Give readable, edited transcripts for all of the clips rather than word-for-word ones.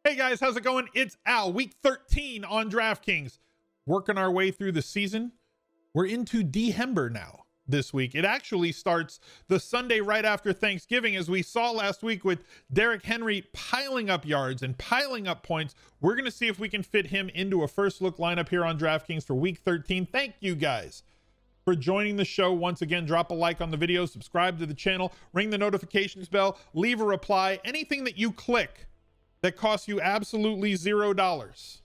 Hey guys, how's it going? It's Al, week 13 on DraftKings. Working our way through the season. We're into December now this week. It actually starts the Sunday right after Thanksgiving, as we saw last week with Derrick Henry piling up yards and piling up points. We're going to see if we can fit him into a first look lineup here on DraftKings for week 13. Thank you guys for joining the show. Once again, drop a like on the video, subscribe to the channel, ring the notifications bell, leave a reply. Anything that you click that costs you absolutely $0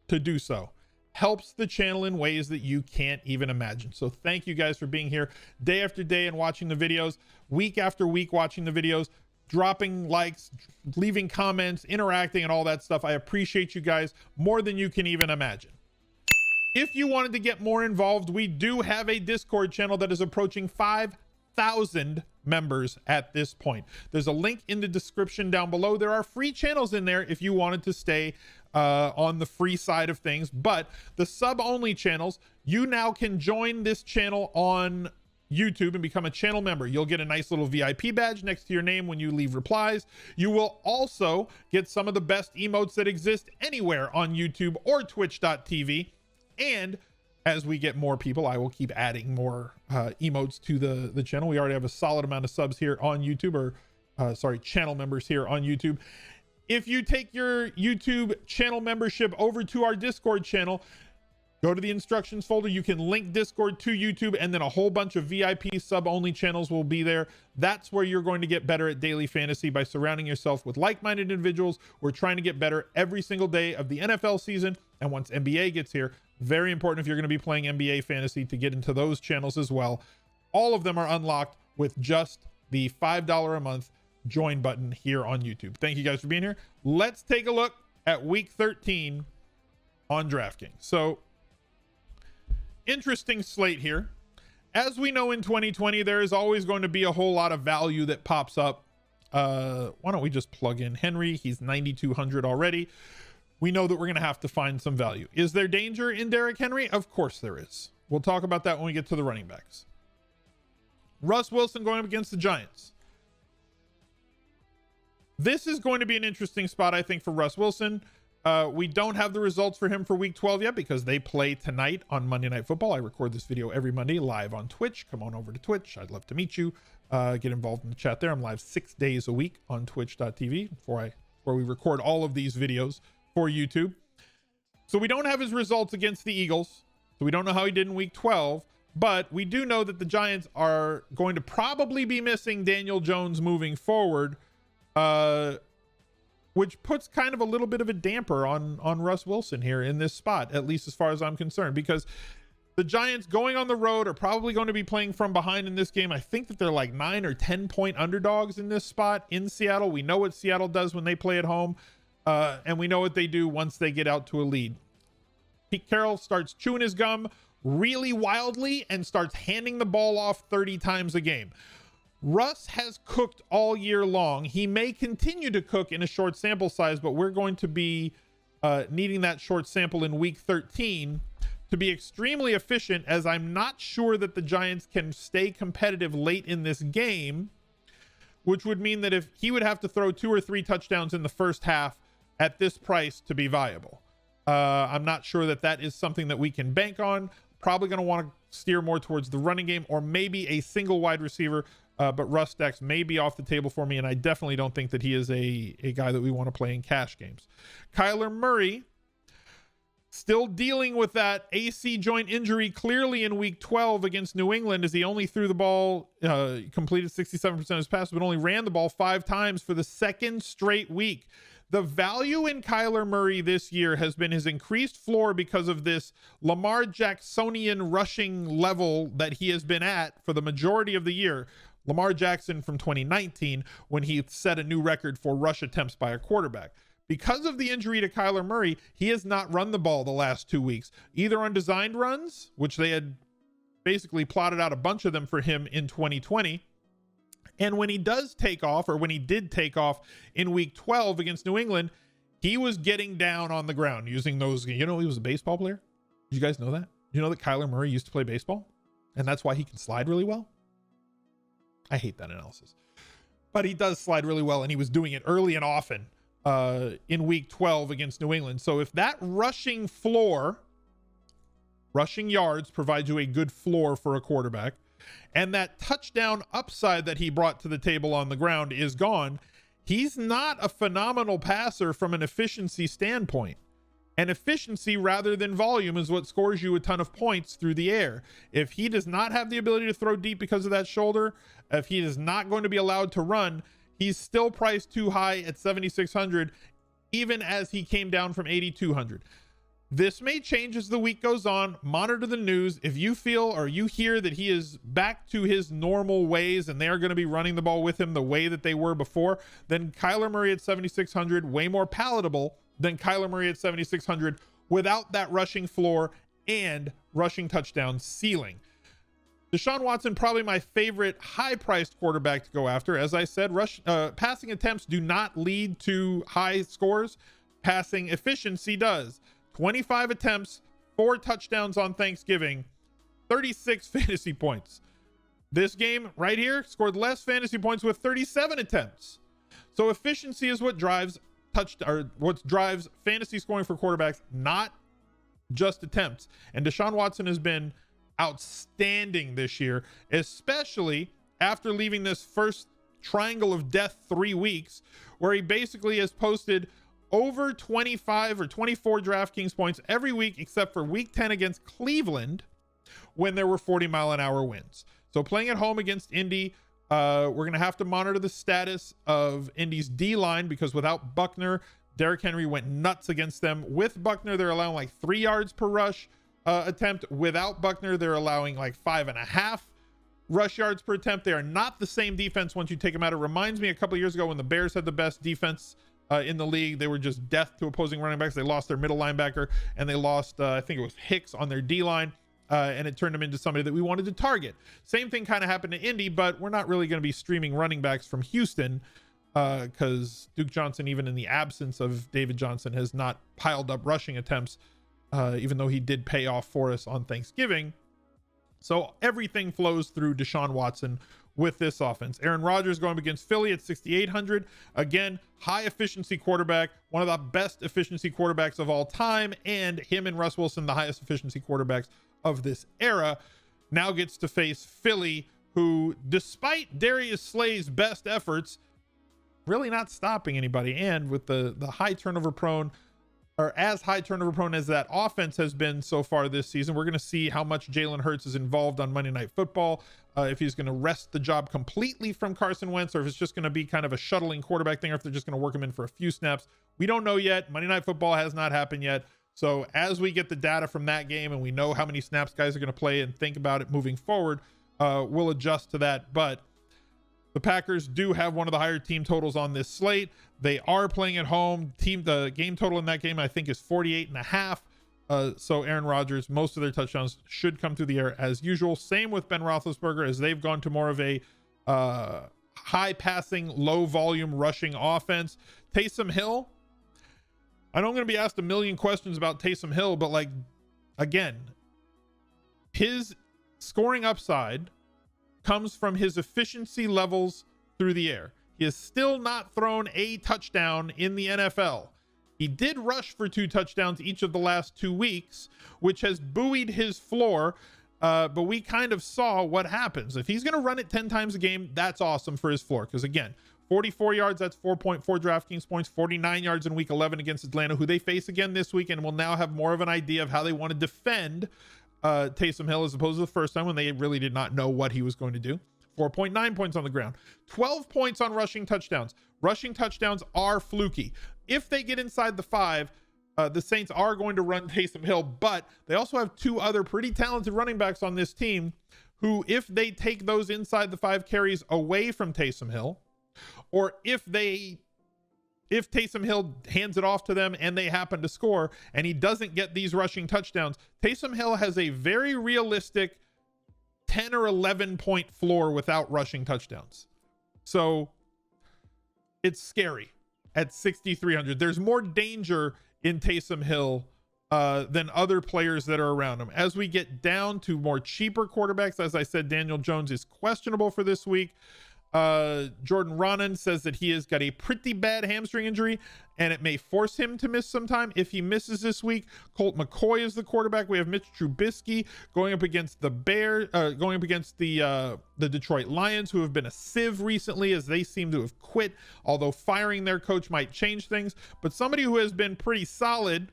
to do so helps the channel in ways that you can't even imagine. So thank you guys for being here day after day and watching the videos, week after week watching the videos, dropping likes, leaving comments, interacting, and all that stuff. I appreciate you guys more than you can even imagine. If you wanted to get more involved, we do have a Discord channel that is approaching 5,000 members at this point. There's a link in the description down below. There are free channels in there if you wanted to stay on the free side of things, but the sub only channels, you now can join this channel on YouTube and become a channel member. You'll get a nice little VIP badge next to your name when you leave replies. You will also get some of the best emotes that exist anywhere on YouTube or twitch.tv. And as we get more people, I will keep adding more emotes to the channel. We already have a solid amount of subs here on YouTube, or sorry, channel members here on YouTube. If you take your YouTube channel membership over to our Discord channel, go to the instructions folder. You can link Discord to YouTube, and then a whole bunch of VIP sub-only channels will be there. That's where you're going to get better at daily fantasy, by surrounding yourself with like-minded individuals. We're trying to get better every single day of the NFL season, and once NBA gets here, very important if you're going to be playing NBA fantasy to get into those channels as well. All of them are unlocked with just the $5 a month join button here on YouTube. Thank you guys for being here. Let's take a look at week 13 on DraftKings. So, interesting slate here. As we know, in 2020, there is always going to be a whole lot of value that pops up. Why don't we just plug in Henry? He's 9,200 already. We know that we're going to have to find some value. Is there danger in Derrick Henry? Of course there is. We'll talk about that when we get to the running backs. Russ Wilson going up against the Giants. This is going to be an interesting spot, I think, for Russ Wilson. We don't have the results for him for week 12 yet, because they play tonight on Monday Night Football. I record this video every Monday live on Twitch. Come on over to Twitch. I'd love to meet you. Get involved in the chat there. I'm live 6 days a week on twitch.tv where we record all of these videos for YouTube. So we don't have his results against the Eagles. So we don't know how he did in week 12, but we do know that the Giants are going to probably be missing Daniel Jones moving forward, which puts kind of a little bit of a damper on Russ Wilson here in this spot, at least as far as I'm concerned, because the Giants going on the road are probably going to be playing from behind in this game. I think that they're like 9 or 10 point underdogs in this spot in Seattle. We know what Seattle does when they play at home, and we know what they do once they get out to a lead. Pete Carroll starts chewing his gum really wildly and starts handing the ball off 30 times a game. Russ has cooked all year long. He may continue to cook in a short sample size, but we're going to be needing that short sample in week 13 to be extremely efficient, as I'm not sure that the Giants can stay competitive late in this game, which would mean that if he would have to throw 2 or 3 touchdowns in the first half at this price to be viable. I'm not sure that that is something that we can bank on. Probably going to want to steer more towards the running game, or maybe a single wide receiver. But Russ Dex may be off the table for me, and I definitely don't think that he is a guy that we want to play in cash games. Kyler Murray, still dealing with that AC joint injury clearly in week 12 against New England, as he only threw the ball, completed 67% of his passes, but only ran the ball 5 times for the second straight week. The value in Kyler Murray this year has been his increased floor because of this Lamar Jacksonian rushing level that he has been at for the majority of the year. Lamar Jackson from 2019, when he set a new record for rush attempts by a quarterback. Because of the injury to Kyler Murray, he has not run the ball the last 2 weeks, either on designed runs, which they had basically plotted out a bunch of them for him in 2020. And when he does take off, or when he did take off in week 12 against New England, he was getting down on the ground using those. You know, he was a baseball player. Did you guys know that? You know that Kyler Murray used to play baseball, and that's why he can slide really well? I hate that analysis, but he does slide really well, and he was doing it early and often in week 12 against New England. So if that rushing yards provides you a good floor for a quarterback, and that touchdown upside that he brought to the table on the ground is gone, he's not a phenomenal passer from an efficiency standpoint. And efficiency rather than volume is what scores you a ton of points through the air. If he does not have the ability to throw deep because of that shoulder, if he is not going to be allowed to run, he's still priced too high at 7,600, even as he came down from 8,200. This may change as the week goes on. Monitor the news. If you feel or you hear that he is back to his normal ways and they are going to be running the ball with him the way that they were before, then Kyler Murray at 7,600, way more palatable than Kyler Murray at 7,600 without that rushing floor and rushing touchdown ceiling. Deshaun Watson, probably my favorite high-priced quarterback to go after. As I said, passing attempts do not lead to high scores. Passing efficiency does. 25 attempts, 4 touchdowns on Thanksgiving, 36 fantasy points. This game right here scored less fantasy points with 37 attempts. So efficiency is what drives fantasy scoring for quarterbacks, not just attempts. And Deshaun Watson has been outstanding this year, especially after leaving this first triangle of death 3 weeks, where he basically has posted over 25 or 24 DraftKings points every week except for week 10 against Cleveland when there were 40-mile-an-hour winds. So playing at home against Indy, we're going to have to monitor the status of Indy's D-line, because without Buckner, Derrick Henry went nuts against them. With Buckner, they're allowing like 3 yards per rush attempt. Without Buckner, they're allowing like 5.5 rush yards per attempt. They are not the same defense once you take them out. It reminds me a couple of years ago when the Bears had the best defense in the league. They were just death to opposing running backs. They lost their middle linebacker, and they lost, I think it was Hicks on their D-line. And it turned him into somebody that we wanted to target. Same thing kind of happened to Indy, but we're not really going to be streaming running backs from Houston, because Duke Johnson, even in the absence of David Johnson, has not piled up rushing attempts, even though he did pay off for us on Thanksgiving. So everything flows through Deshaun Watson with this offense. Aaron Rodgers going up against Philly at 6,800. Again, high efficiency quarterback, one of the best efficiency quarterbacks of all time, and him and Russ Wilson, the highest efficiency quarterbacks of this era, now gets to face Philly, who, despite Darius Slay's best efforts, really not stopping anybody. And with the high turnover prone, or as high turnover prone as that offense has been so far this season, we're going to see how much Jalen Hurts is involved on Monday Night Football, if he's going to wrest the job completely from Carson Wentz, or if it's just going to be kind of a shuttling quarterback thing, or if they're just going to work him in for a few snaps. We don't know yet. Monday Night Football has not happened yet. So as we get the data from that game and we know how many snaps guys are going to play and think about it moving forward, we'll adjust to that. But the Packers do have one of the higher team totals on this slate. They are playing at home. The game total in that game, I think, is 48.5. So Aaron Rodgers, most of their touchdowns should come through the air as usual. Same with Ben Roethlisberger, as they've gone to more of a high passing, low volume rushing offense. Taysom Hill, I know I'm going to be asked a million questions about Taysom Hill, but like, again, his scoring upside comes from his efficiency levels through the air. He has still not thrown a touchdown in the NFL. He did rush for 2 touchdowns each of the last 2 weeks, which has buoyed his floor. But we kind of saw what happens. If he's going to run it 10 times a game, that's awesome for his floor. Because again, 44 yards, that's 4.4 DraftKings points, 49 yards in week 11 against Atlanta, who they face again this week, and will now have more of an idea of how they want to defend Taysom Hill, as opposed to the first time when they really did not know what he was going to do. 4.9 points on the ground, 12 points on rushing touchdowns. Rushing touchdowns are fluky. If they get inside the 5, the Saints are going to run Taysom Hill, but they also have 2 other pretty talented running backs on this team who, if they take those inside the 5 carries away from Taysom Hill, or if Taysom Hill hands it off to them and they happen to score and he doesn't get these rushing touchdowns, Taysom Hill has a very realistic 10 or 11 point floor without rushing touchdowns. So it's scary at 6,300. There's more danger in Taysom Hill than other players that are around him. As we get down to more cheaper quarterbacks, as I said, Daniel Jones is questionable for this week. Jordan Ronan says that he has got a pretty bad hamstring injury and it may force him to miss some time. If he misses this week, Colt McCoy is the quarterback. We have Mitch Trubisky going up against the going up against the Detroit Lions, who have been a sieve recently as they seem to have quit, although firing their coach might change things. But somebody who has been pretty solid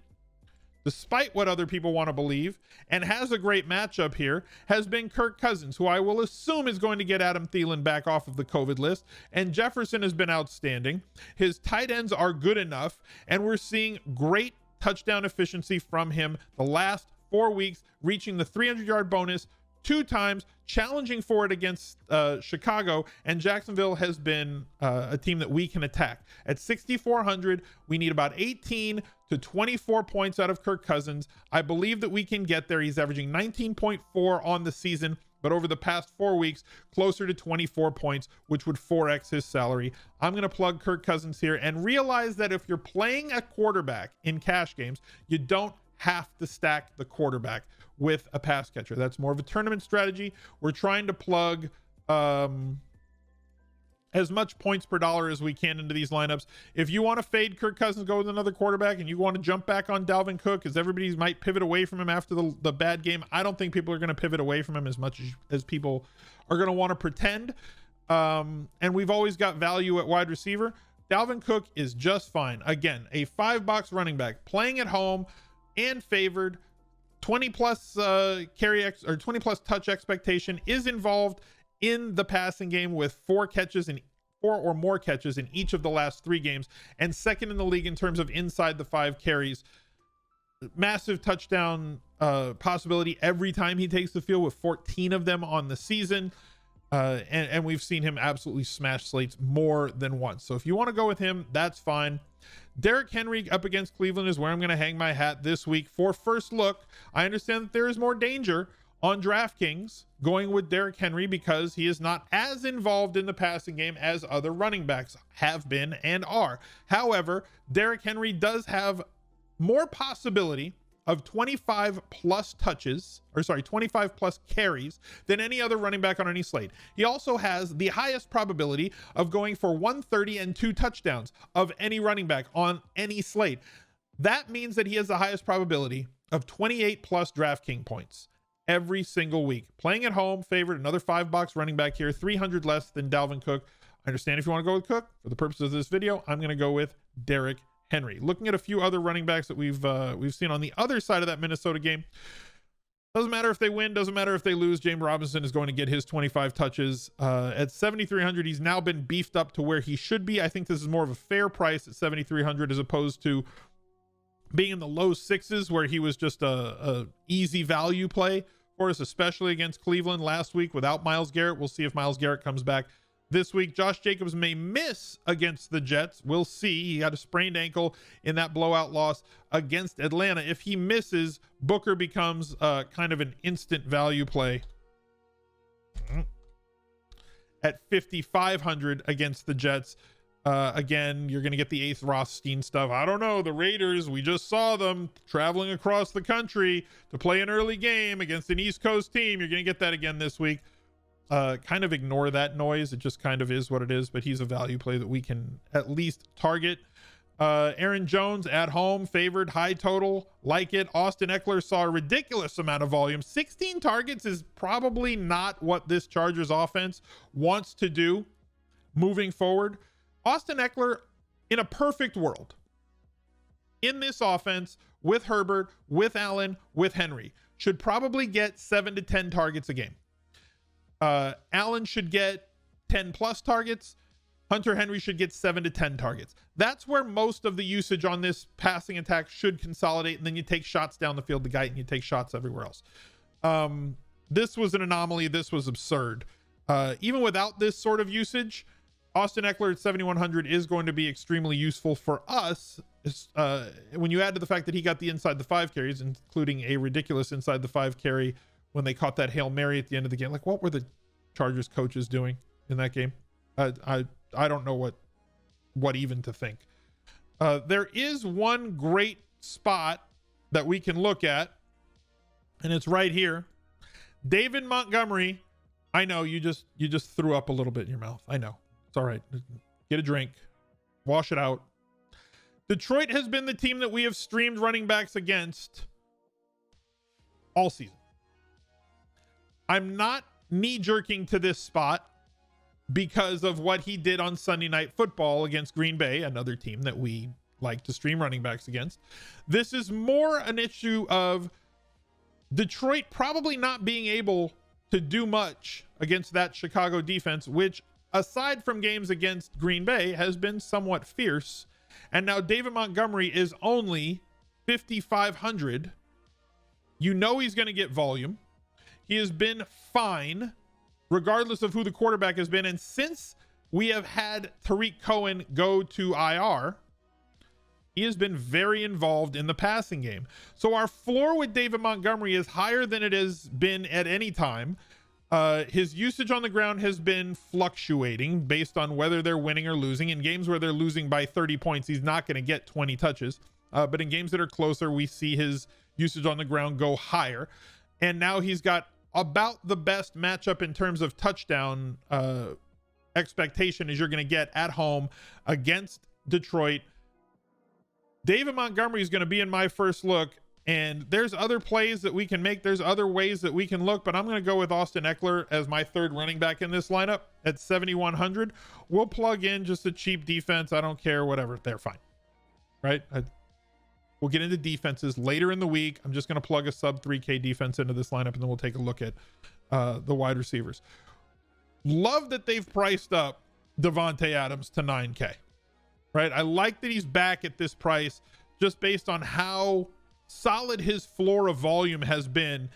despite what other people want to believe, and has a great matchup here, has been Kirk Cousins, who I will assume is going to get Adam Thielen back off of the COVID list. And Jefferson has been outstanding. His tight ends are good enough, and we're seeing great touchdown efficiency from him the last 4 weeks, reaching the 300-yard bonus 2 times, challenging for it against Chicago, and Jacksonville has been a team that we can attack. At 6,400, we need about 18 to 24 points out of Kirk Cousins. I believe that we can get there. He's averaging 19.4 on the season, but over the past 4 weeks, closer to 24 points, which would 4x his salary. I'm going to plug Kirk Cousins here and realize that if you're playing a quarterback in cash games, you don't have to stack the quarterback with a pass catcher. That's more of a tournament strategy. We're trying to plug as much points per dollar as we can into these lineups. If you want to fade Kirk Cousins, go with another quarterback, and you want to jump back on Dalvin Cook because everybody might pivot away from him after the bad game, I don't think people are going to pivot away from him as much as people are going to want to pretend. And we've always got value at wide receiver. Dalvin Cook is just fine. Again, a 5-box running back playing at home and favored. 20 plus 20 plus touch expectation is involved in the passing game with 4 or more catches in each of the last 3 games, and second in the league in terms of inside the 5 carries. Massive touchdown possibility every time he takes the field, with 14 of them on the season. And we've seen him absolutely smash slates more than once. So if you want to go with him, that's fine. Derrick Henry up against Cleveland is where I'm going to hang my hat this week. For first look, I understand that there is more danger on DraftKings going with Derrick Henry because he is not as involved in the passing game as other running backs have been and are. However, Derrick Henry does have more possibility of 25 plus carries than any other running back on any slate. He also has the highest probability of going for 130 and 2 touchdowns of any running back on any slate. That means that he has the highest probability of 28 plus DraftKings points every single week. Playing at home, favored, another 5-box running back here, 300 less than Dalvin Cook. I understand if you want to go with Cook. For the purposes of this video, I'm going to go with Derrick Henry. Looking at a few other running backs that we've seen on the other side of that Minnesota game. Doesn't matter if they win, doesn't matter if they lose. James Robinson is going to get his 25 touches. At 7,300, he's now been beefed up to where he should be. I think this is more of a fair price at 7,300 as opposed to being in the low 6s where he was just a easy value play for us, especially against Cleveland last week without Myles Garrett. We'll see if Myles Garrett comes back this week. Josh Jacobs may miss against the Jets. We'll see. He had a sprained ankle in that blowout loss against Atlanta. If he misses, Booker becomes kind of an instant value play at 5,500 against the Jets. Again, you're going to get the 8th Rothstein stuff. I don't know. The Raiders, we just saw them traveling across the country to play an early game against an East Coast team. You're going to get that again this week. Kind of ignore that noise. It just kind of is what it is, but he's a value play that we can at least target. Aaron Jones at home, favored, high total, like it. Austin Ekeler saw a ridiculous amount of volume. 16 targets is probably not what this Chargers offense wants to do moving forward. Austin Ekeler, in a perfect world, in this offense, with Herbert, with Allen, with Henry, should probably get 7 to 10 targets a game. Allen should get 10 plus targets. Hunter Henry should get 7 to 10 targets. That's where most of the usage on this passing attack should consolidate, and then you take shots down the field to guide, and you take shots everywhere else. This was an anomaly. This was absurd. Even without this sort of usage, Austin Ekeler at 7,100 is going to be extremely useful for us. When you add to the fact that he got the inside the 5 carries, including a ridiculous inside the 5 carry when they caught that Hail Mary at the end of the game. Like, what were the Chargers coaches doing in that game? I don't know what even to think. There is one great spot that we can look at, and it's right here. David Montgomery I know you just threw up a little bit in your mouth. I know. It's all right. Get a drink. Wash it out. Detroit has been the team that we have streamed running backs against all season. I'm not knee-jerking to this spot because of what he did on Sunday Night Football against Green Bay, another team that we like to stream running backs against. This is more an issue of Detroit probably not being able to do much against that Chicago defense, which aside from games against Green Bay has been somewhat fierce. And now David Montgomery is only 5,500. You know he's going to get volume. He has been fine regardless of who the quarterback has been. And since we have had Tariq Cohen go to IR, he has been very involved in the passing game. So our floor with David Montgomery is higher than it has been at any time. His usage on the ground has been fluctuating based on whether they're winning or losing. In games where they're losing by 30 points, he's not going to get 20 touches. But in games that are closer, we see his usage on the ground go higher. And now he's got about the best matchup in terms of touchdown expectation as you're going to get at home against Detroit. David Montgomery is going to be in my first look, and there's other plays that we can make. There's other ways that we can look, but I'm going to go with Austin Ekeler as my third running back in this lineup at 7,100. We'll plug in just a cheap defense. I don't care, whatever. They're fine, right? We'll get into defenses later in the week. I'm just going to plug a sub 3K defense into this lineup, and then we'll take a look at the wide receivers. Love that they've priced up Davante Adams to 9K. Right? I like that he's back at this price just based on how solid his floor of volume has been.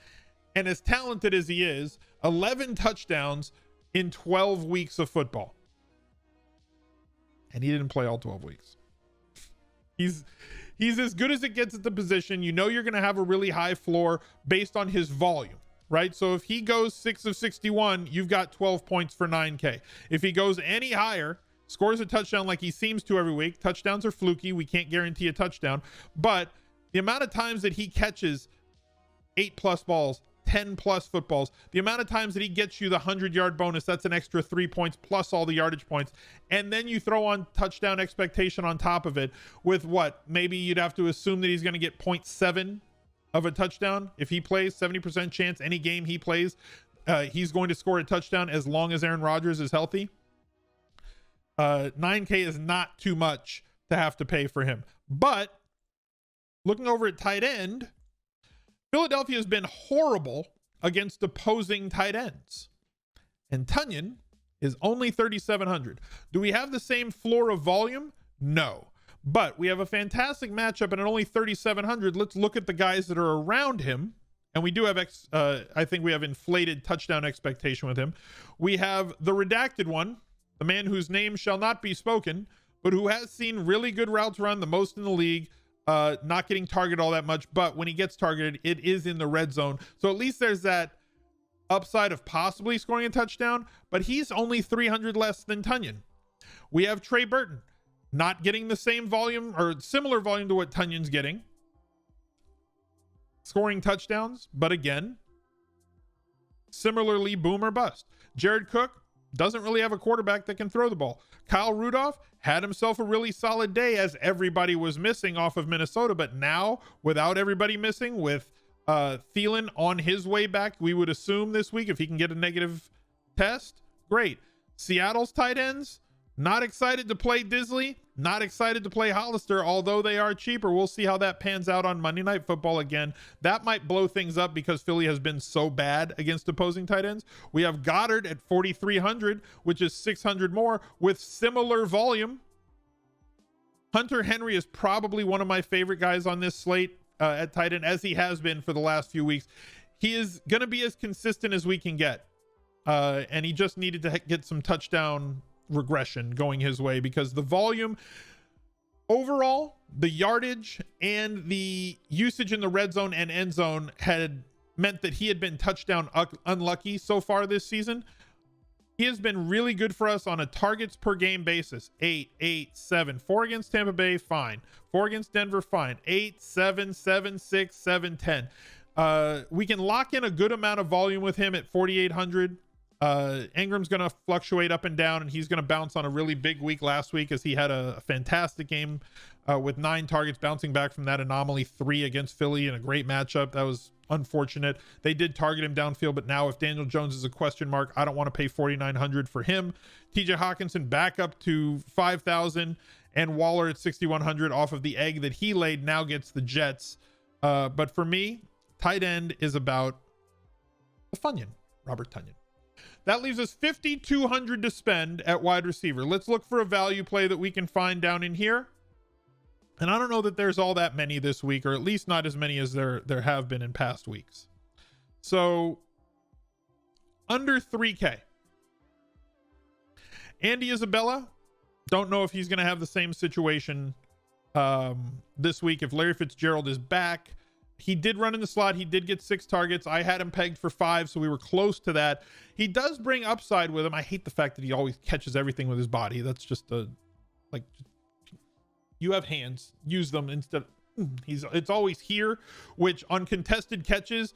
And as talented as he is, 11 touchdowns in 12 weeks of football. And he didn't play all 12 weeks. He's as good as it gets at the position. You know you're going to have a really high floor based on his volume, right? So if he goes 6 of 61, you've got 12 points for 9K. If he goes any higher, scores a touchdown like he seems to every week. Touchdowns are fluky. We can't guarantee a touchdown. But the amount of times that he catches 8+ balls, 10+ footballs, the amount of times that he gets you the 100-yard bonus, that's an extra 3 points plus all the yardage points. And then you throw on touchdown expectation on top of it with what? Maybe you'd have to assume that he's going to get 0.7 of a touchdown. If he plays, 70% chance any game he plays, he's going to score a touchdown as long as Aaron Rodgers is healthy. 9K is not too much to have to pay for him. But looking over at tight end, Philadelphia has been horrible against opposing tight ends. And Tonyan is only 3,700. Do we have the same floor of volume? No. But we have a fantastic matchup, and at only 3,700, let's look at the guys that are around him. And we do have, I think we have inflated touchdown expectation with him. We have the redacted one, the man whose name shall not be spoken, but who has seen really good routes run, the most in the league, not getting targeted all that much. But when he gets targeted, it is in the red zone. So at least there's that upside of possibly scoring a touchdown, but he's only 300 less than Tonyan. We have Trey Burton, not getting the same volume or similar volume to what Tunyan's getting. Scoring touchdowns, but again, similarly boom or bust. Jared Cook doesn't really have a quarterback that can throw the ball. Kyle Rudolph had himself a really solid day as everybody was missing off of Minnesota, but now without everybody missing, with Thielen on his way back, we would assume this week if he can get a negative test, great. Seattle's tight ends, not excited to play Disley, not excited to play Hollister, although they are cheaper. We'll see how that pans out on Monday Night Football again. That might blow things up because Philly has been so bad against opposing tight ends. We have Goddard at 4,300, which is 600 more with similar volume. Hunter Henry is probably one of my favorite guys on this slate at tight end, as he has been for the last few weeks. He is going to be as consistent as we can get. And he just needed to get some touchdown regression going his way because the volume overall, the yardage and the usage in the red zone and end zone had meant that he had been touchdown unlucky so far this season. He has been really good for us on a targets per game basis. 8, 8, 7, 4 against Tampa Bay, fine. 4 against Denver, fine. 8, 7, 7, 6, 7, 10. We can lock in a good amount of volume with him at 4,800. Ingram's going to fluctuate up and down, and he's going to bounce on a really big week last week as he had a fantastic game with 9 targets, bouncing back from that anomaly 3 against Philly in a great matchup. That was unfortunate. They did target him downfield, but now if Daniel Jones is a question mark, I don't want to pay $4,900 for him. TJ Hawkinson back up to 5,000, and Waller at 6,100 off of the egg that he laid now gets the Jets. But for me, tight end is about the Funyun, Robert Tonyan. That leaves us $5,200 to spend at wide receiver. Let's look for a value play that we can find down in here. And I don't know that there's all that many this week, or at least not as many as there have been in past weeks. So under 3K. Andy Isabella, don't know if he's going to have the same situation this week. If Larry Fitzgerald is back, he did run in the slot. He did get 6 targets. I had him pegged for 5, so we were close to that. He does bring upside with him. I hate the fact that he always catches everything with his body. That's just you have hands, use them instead of, it's always here, which on contested catches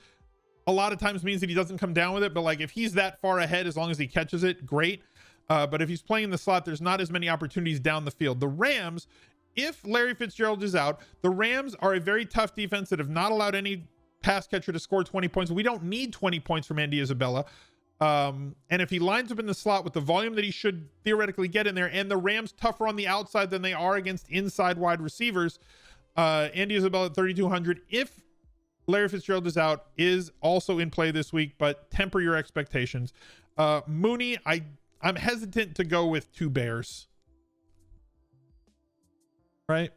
a lot of times means that he doesn't come down with it. But like if he's that far ahead, as long as he catches it, great. But if he's playing in the slot, there's not as many opportunities down the field. The Rams, if Larry Fitzgerald is out, the Rams are a very tough defense that have not allowed any pass catcher to score 20 points. We don't need 20 points from Andy Isabella. And if he lines up in the slot with the volume that he should theoretically get in there, and the Rams tougher on the outside than they are against inside wide receivers, Andy Isabella at 3,200, if Larry Fitzgerald is out, is also in play this week, but temper your expectations. Mooney, I'm hesitant to go with 2 Bears. Right?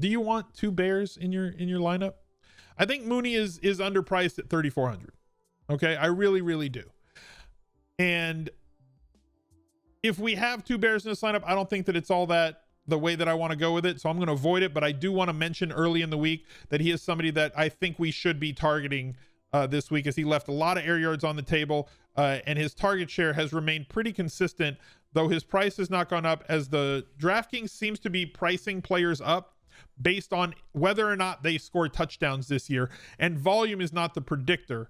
Do you want 2 Bears in your lineup? I think Mooney is underpriced at 3,400. Okay, I really do. And if we have 2 Bears in this lineup, I don't think that it's all that the way that I want to go with it. So I'm going to avoid it, but I do want to mention early in the week that he is somebody that I think we should be targeting this week, as he left a lot of air yards on the table, and his target share has remained pretty consistent, though his price has not gone up, as the DraftKings seems to be pricing players up based on whether or not they score touchdowns this year, and volume is not the predictor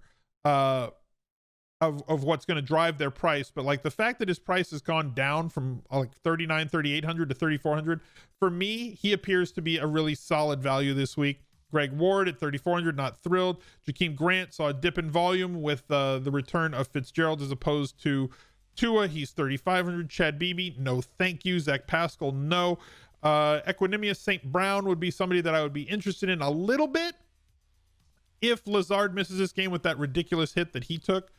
of what's going to drive their price. But like the fact that his price has gone down from like 3,800 to 3,400, for me, he appears to be a really solid value this week. Greg Ward at 3,400, not thrilled. Jakeem Grant saw a dip in volume with the return of Fitzgerald as opposed to Tua. He's 3,500. Chad Beebe, no thank you. Zach Pascal, no. Equanimous St. Brown would be somebody that I would be interested in a little bit if Lazard misses this game with that ridiculous hit that he took.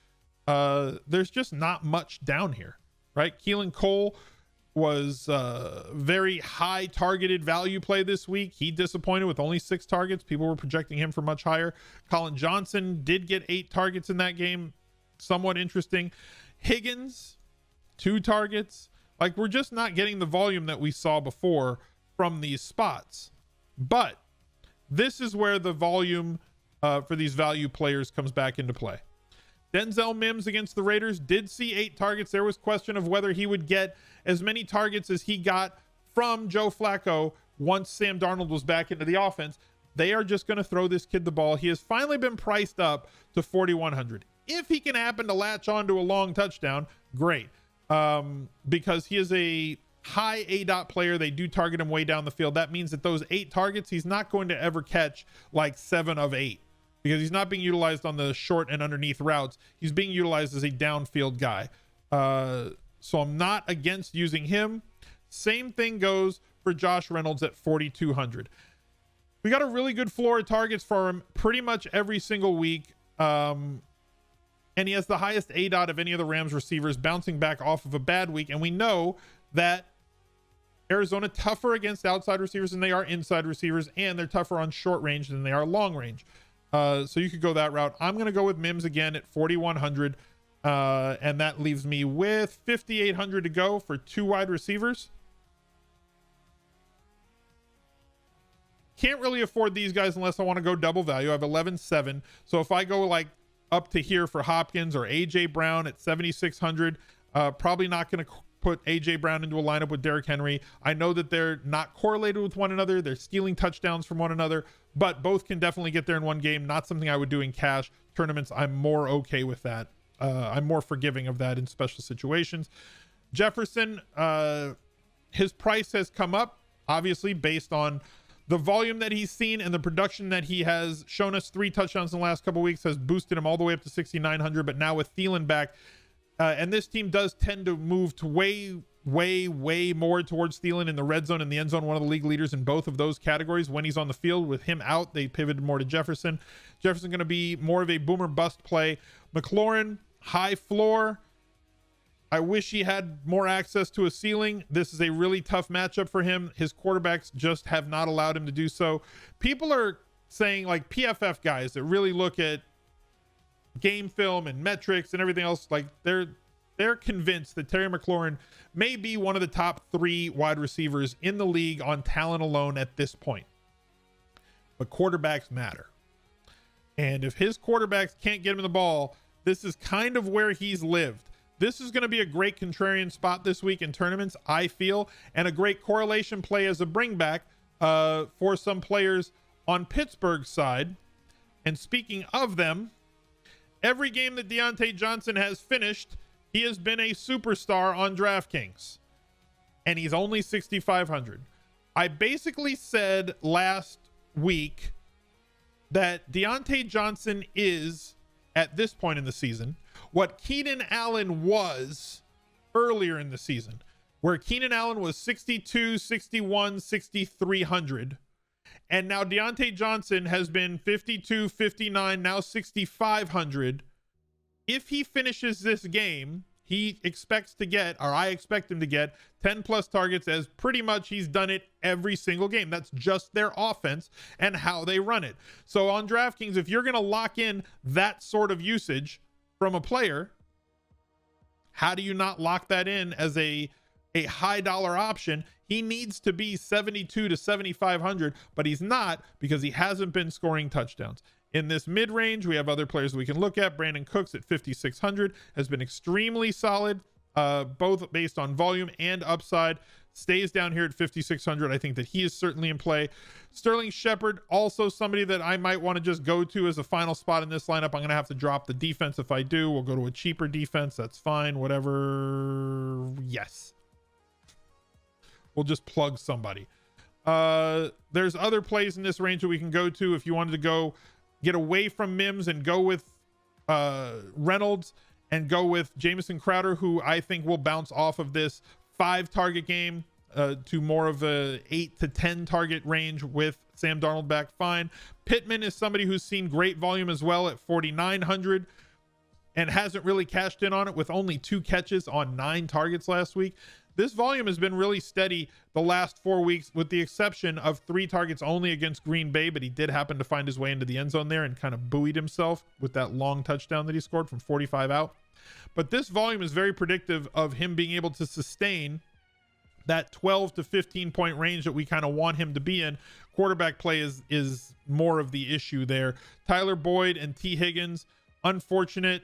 There's just not much down here, right? Keelan Cole was very high targeted value play this week. He disappointed with only 6 targets. People were projecting him for much higher. Colin Johnson did get 8 targets in that game. Somewhat interesting. Higgins, 2 targets. Like, we're just not getting the volume that we saw before from these spots. But this is where the volume for these value players comes back into play. Denzel Mims against the Raiders did see 8 targets. There was question of whether he would get as many targets as he got from Joe Flacco once Sam Darnold was back into the offense. They are just going to throw this kid the ball. He has finally been priced up to 4,100. If he can happen to latch on to a long touchdown, great. Because he is a high ADOT player. They do target him way down the field. That means that those 8 targets, he's not going to ever catch like 7 of 8. Because he's not being utilized on the short and underneath routes. He's being utilized as a downfield guy. So I'm not against using him. Same thing goes for Josh Reynolds at 4,200. We got a really good floor of targets for him pretty much every single week. And he has the highest ADOT of any of the Rams receivers, bouncing back off of a bad week. And we know that Arizona tougher against outside receivers than they are inside receivers, and they're tougher on short range than they are long range. So you could go that route. I'm going to go with Mims again at 4,100. And that leaves me with 5,800 to go for 2 wide receivers. Can't really afford these guys unless I want to go double value. I have 11.7. So if I go like up to here for Hopkins or AJ Brown at 7,600, probably not going to put AJ Brown into a lineup with Derrick Henry. I know that they're not correlated with one another. They're stealing touchdowns from one another, but both can definitely get there in one game. Not something I would do in cash tournaments. I'm more okay with that. I'm more forgiving of that in special situations. Jefferson, his price has come up, obviously, based on the volume that he's seen and the production that he has shown us. 3 touchdowns in the last couple weeks has boosted him all the way up to 6,900. But now with Thielen back, and this team does tend to move to way more towards Thielen in the red zone and the end zone, one of the league leaders in both of those categories. When he's on the field, with him out, they pivoted more to Jefferson. Jefferson going to be more of a boomer bust play. McLaurin, high floor. I wish he had more access to a ceiling. This is a really tough matchup for him. His quarterbacks just have not allowed him to do so. People are saying, like, PFF guys that really look at game film and metrics and everything else, like, they're convinced that Terry McLaurin may be one of the top 3 wide receivers in the league on talent alone at this point. But quarterbacks matter. And if his quarterbacks can't get him the ball, this is kind of where he's lived. This is going to be a great contrarian spot this week in tournaments, I feel, and a great correlation play as a bringback for some players on Pittsburgh's side. And speaking of them, every game that Diontae Johnson has finished, he has been a superstar on DraftKings, and he's only 6,500. I basically said last week that Diontae Johnson is, at this point in the season, what Keenan Allen was earlier in the season, where Keenan Allen was 62, 61, 6,300. And now Diontae Johnson has been 52, 59, now 6,500. If he finishes this game, he expects to get, or I expect him to get, 10 plus targets, as pretty much he's done it every single game. That's just their offense and how they run it. So on DraftKings, if you're going to lock in that sort of usage from a player, how do you not lock that in as a high dollar option? He needs to be 72 to 7,500, but he's not, because he hasn't been scoring touchdowns. In this mid-range, we have other players we can look at. Brandin Cooks at 5,600 has been extremely solid, both based on volume and upside. Stays down here at 5,600. I think that he is certainly in play. Sterling Shepard, also somebody that I might want to just go to as a final spot in this lineup. I'm going to have to drop the defense if I do. We'll go to a cheaper defense. That's fine. Whatever. Yes. We'll just plug somebody. There's other plays in this range that we can go to. If you wanted to go get away from MIMS and go with Reynolds and go with Jamison Crowder, who I think will bounce off of this 5 target game to more of a 8 to 10 target range with Sam Darnold back, fine. Pittman is somebody who's seen great volume as well at 4,900 and hasn't really cashed in on it, with only 2 catches on 9 targets last week. This volume has been really steady the last 4 weeks, with the exception of 3 targets only against Green Bay, but he did happen to find his way into the end zone there and kind of buoyed himself with that long touchdown that he scored from 45 out. But this volume is very predictive of him being able to sustain that 12 to 15 point range that we kind of want him to be in. Quarterback play is more of the issue there. Tyler Boyd and T. Higgins, unfortunate.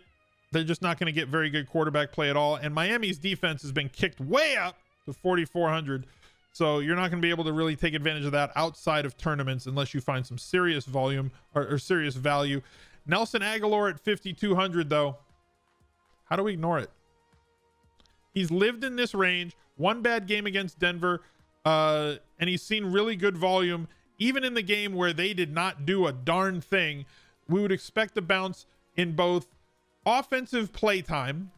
They're just not going to get very good quarterback play at all. And Miami's defense has been kicked way up to 4,400. So you're not going to be able to really take advantage of that outside of tournaments unless you find some serious volume or serious value. Nelson Aguilar at 5,200 though. How do we ignore it? He's lived in this range. 1 bad game against Denver. And he's seen really good volume. Even in the game where they did not do a darn thing, we would expect a bounce in both offensive play time,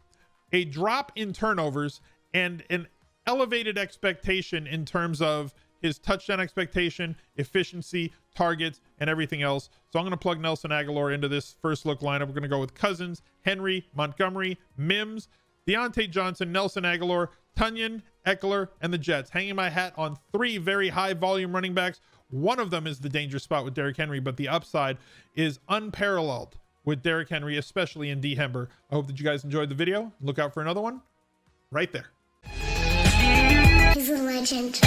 a drop in turnovers, and an elevated expectation in terms of his touchdown expectation, efficiency, targets, and everything else. So I'm going to plug Nelson Aguilar into this first look lineup. We're going to go with Cousins, Henry, Montgomery, Mims, Diontae Johnson, Nelson Aguilar, Tunyon, EKELER, and the Jets. Hanging my hat on 3 very high volume running backs. One of them is the danger spot with Derrick Henry, but the upside is unparalleled with Derrick Henry, especially in December. I hope that you guys enjoyed the video. Look out for another one right there. He's a legend.